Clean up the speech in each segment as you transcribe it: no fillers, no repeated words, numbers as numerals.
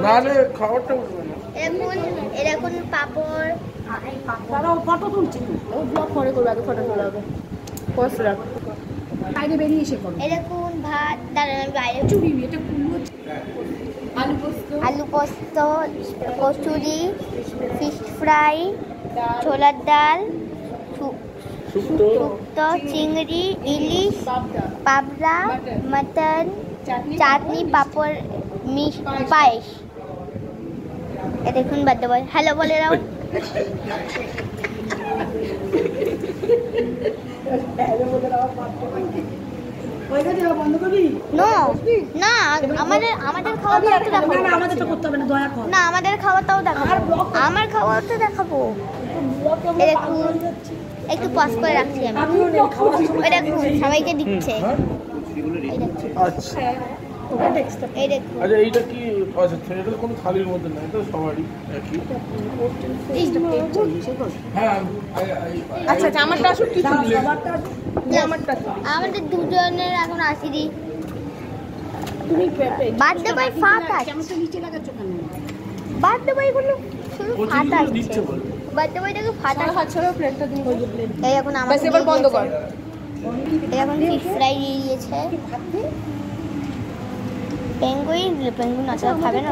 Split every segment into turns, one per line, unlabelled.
নাহলে খাবারটা উঠবে না।
এরকম পাপড়
তারাও ফটো তুলছি, ও ব্লগ পরে করবে, আগে ফটো তোলা হবে। পোস্ট রাখ, বাইরে বেরিয়ে এসে করো।
এরকম ভাত, দাঁড়ান আমি বাইরে।
চুরি এটা কুমড়ো,
আলু পোস্ত, কচুরি, ফিশ ফ্রাই, ছোলার ডাল, শুক্তো, চিংড়ি, ইলিশ, পাবড়া, মটন, চাটনি, পাঁপড়, পায়েস। এ দেখুন বার্থডে বয়, হ্যালো বলে দাও।
বন্ধ করবি?
না আমাদের খাওয়াটাও দেখাবো।
আমাদের তো করতে হবে না, দয়া কর।
না আমাদের খাওয়াটাও দেখাবো, আমার খাওয়াটা দেখাবো। এরকম একটু পজ করে রাখছি আমি। ওই দেখুন সবাইকে দিচ্ছে।
আচ্ছা
এই দেখুন
আচ্ছা, এইটা কি? আচ্ছা, এটা তো কোনো থালির মধ্যে না, এটা সবারই একই। হ্যাঁ,
আচ্ছা আচ্ছা, আমারটা আসুক, কি তুলবে?
আমাদের দুজনের এখন আসিনি।
তুমি
বার্থডে বয় ফাঁক আছে,
চামচটা নিচে লাগাচ্ছ কেন?
বার্থডে বয় গুলো শুধু ফাটা
কচুরিগুলো দিচ্ছে
আছে।
বলে।
বার্থডে বয়টাকে ফাটা।
হাত ছড়াও, প্লেটটা দিন।
এই এখন আমাদের
এবার বন্ধ কর।
এই এখন ফিশ ফ্রাই দিয়ে দিয়েছে। পেঙ্গুইন আচ্ছা খাবে না?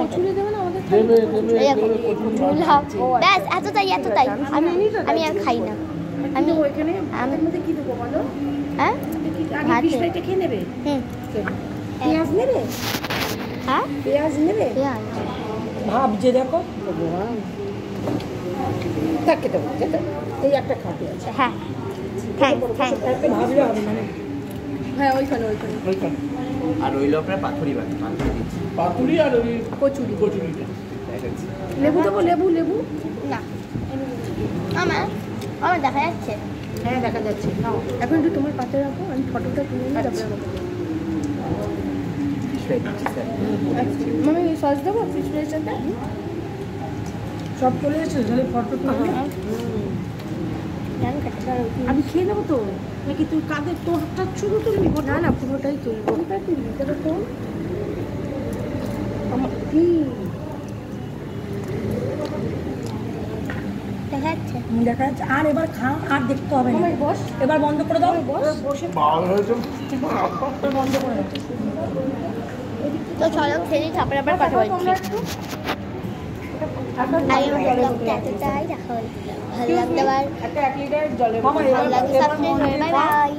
দেবে দেবে
এই দেখো ব্যাস এতটাই। আমি আর খাই না। আমি
আমাদের মধ্যে কি দেবো বলো?
হ্যাঁ
আগে ফিশ ফ্রাইটা খেয়ে নেবে। পেঁয়াজ নেবে?
হ্যাঁ
পেঁয়াজ নেবে? ভাবছে দেখো, থাকে দেবো, এই একটা খাবে। আচ্ছা
হ্যাঁ থ্যাংক
ভাবলে হবে মানে। হ্যাঁ ওইখানে।
আর রইল আপনার পাথুরি বাকি,
পাতুরি আর ওই
কচুরিটা লেবু দেবো, লেবু
না আমার দেখা যাচ্ছে।
হ্যাঁ দেখা যাচ্ছে। নাও এখন একটু তোমার পাতে রাখো, আমি ফটোটা তুলে নিই, তারপরে আমি সস দেবো ফিশ ফ্রাইয়ের সাথে। সব চলে এসেছে, তাহলে ফটো তুলে আমি খেয়ে নেবো তো, নাকি তুই কাদের তোর হাতটা শুধু তুলবি? না পুরোটাই তুলবো। পুরোটাই তুলবি, তাহলে তো আমার কি
দেখা যাচ্ছে।
দেখা যাচ্ছে। আর এবার খা, আর দেখতে হবে না। বস, এবার বন্ধ করে দাও। বসে
বাল হয়েছে।
বন্ধ করে দাও।
তো চলো খেয়ে তারপরে আবার কথা বলছি। এতটাই দেখা হল, ভালো লাগতে পার,
একটা 1 লিটার জলে
ভালো লাগে। Bye bye.